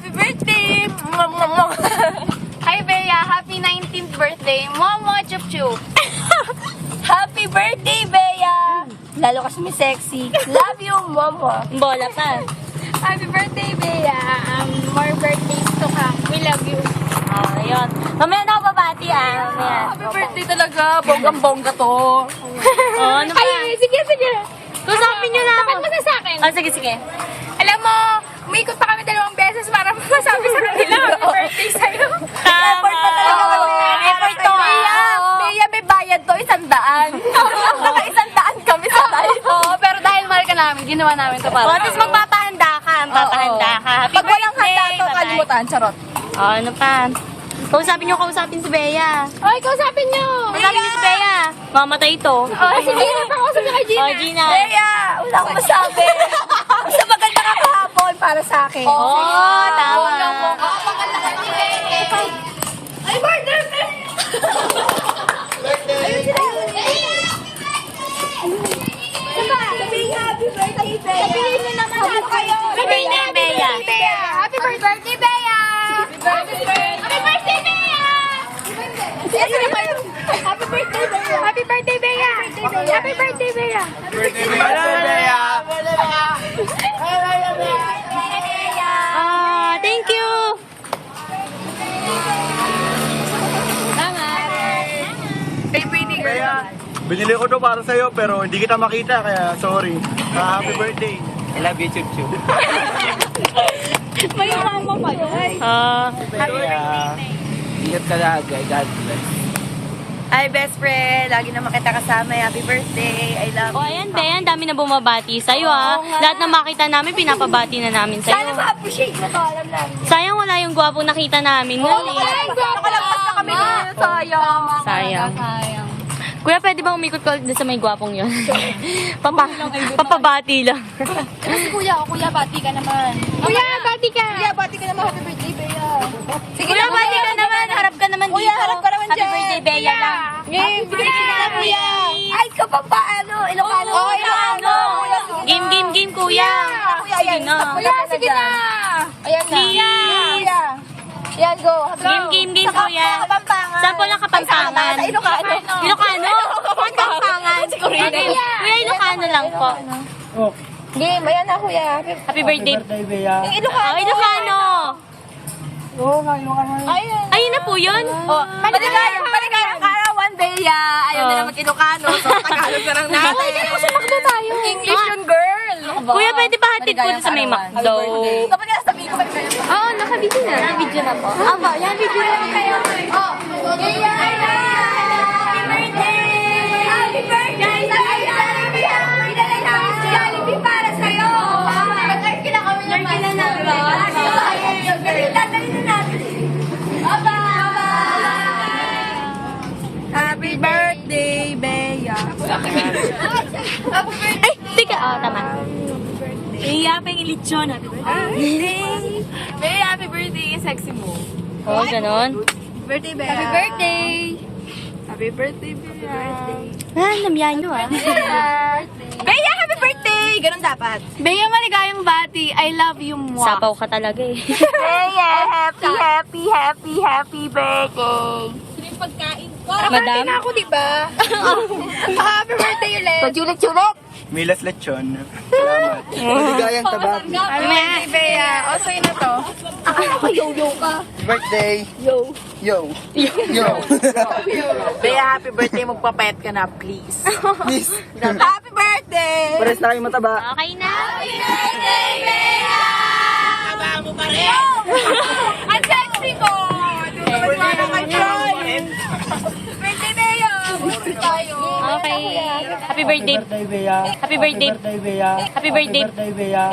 Happy birthday! Hi, Bea. Happy 19th birthday. Momo Chup Chup. Happy birthday, Bea! Lalo kasi may sexy. Love you, Momo. Bola pa. Happy birthday, Bea. More birthdays to come. We love you. Oh, ayun. Mamaya na ako babati Mamaya. Happy birthday talaga. Bonggang-bongga to. Oh, ano pa? Ay, sige. Kusapin nyo na ako. Tapat mo na sa akin. Oh, sige. Alam mo, umikot pa kami 2 beses para masabi sa kanila. Happy birthday sa'yo. Tama. Effort pa talaga kami. Effort to. Bea, may bayad to. 100. Naka 100 kami sa live. Oo, pero dahil mahal ka namin, ginawa namin to para. Oh, tapos magpapahanda ka. Magpapahanda ka. Happy Pag walang handa birthday. to, Bye-bye. kalimutan. Charot. Oh, ano pa? Kausapin si Bea. Oy, kausapin nyo. Kausapin niyo si Bea. Mamatay ito. Oh, si Gina. Pakausap niyo kay Gina. Oh, Gina. Bea, wala akong masabi. Basta maganda ka kahapon para sa akin. Oh, tama. Maganda ka ni Bea. Ay, birthday! Ayun sila yun. Sabihin happy birthday, Bea. Sabihin nyo naman ano kayo. Sabihin niya, Bea. Happy birthday, Bea. Happy birthday, Bea. Yes, happy birthday, Bea. Happy birthday, Bea. Happy birthday, Bea. Thank you. Binili ko to para sa'yo pero hindi kita makita kaya sorry. Happy birthday. I love you, Chup Chup. May mama pa yun. Ingat ka lagi. God bless. Hi, best friend. Lagi naman kita kasama. Happy birthday. I love Oh, ayan, Bea. Ang dami na bumabati sa'yo, ha. Lahat na makita namin, pinapabati na namin Sana sa'yo. ma-appreciate mo to. Alam namin. Sayang wala yung gwapong nakita namin nun, eh. Nakalagpas na kami ngayon. Sayang. Sayang. Kuya, pwede ba umikot ko doon sa may gwapong yun? Papabati lang. Kasi kuya, bati ka naman. Kuya, bati ka. Kuya, bati ka naman. Happy birthday, Bea. Sige Kuya, bati ka naman. Harap ka naman Kuya, dito. harap ka naman Happy dyan. birthday, Bea lang. Happy birthday, kuya. Ay, kapag pa, Ilocano. Oo, Ilocano. Game, kuya. Kuya, Sige na. Kuya, sige na. Ayan na. Please. Kuya. Yan, go. Game, kuya. Kapampangan. Sample lang Kapampangan. Sa Ilocano. Ilocano? Kapampangan. Kuya, Ilocano lang po. Game, ayan na, kuya. Happy birthday. Yung Ilocano. Oh, Ilocano. Ayun. Ayun na po yun. Oh, maligayang karawan, Bea. Ayaw na naman Ilocano. So, Tagalog na lang natin. Makdo tayo. English yun, girl. Kuya, pwede ba hatid po sa may McDo? Kapag nasabihin ko, Oo, nakabidyo na. Video na po. Aba, yan, video na kayo. Oh, Bea, happy birthday! Happy birthday! Pinalay namin si Jollibee para sa'yo. Mag-arki na kami ng Dali na natin. Aba! Happy birthday, Bea. Happy birthday. Ay, tika. Oh, tama. Bea, pengin lechon. Happy birthday. Bea, happy birthday. Sexy mo. Oh, ganon. Birthday, Bea. Happy birthday. Happy birthday, Bea. Ah, namyan nyo, ah. Bea, happy birthday! Ganun dapat. Bea, maligayang bati. I love you, mwah. Sapaw ka talaga, eh. Bea, happy birthday! Madam? na ako, diba? Happy birthday ulit! Pag-ulit-ulit! Milas lechon. Salamat. Maligayang tabaki. Happy birthday, Bea! O, sa'yo na to. Yo-yo ka. Birthday. Yo. Bea, happy birthday. Magpapayat ka na, please. Please. Happy birthday! Pares na kayo mataba. Okay na. Happy birthday, Bea! Taba mo pa rin! Ang sexy ko! Birthday, Bea! Birthday tayo! Okay. Happy birthday. Birthday, Bea. Happy birthday. Birthday, Bea. Happy birthday. Birthday, Bea.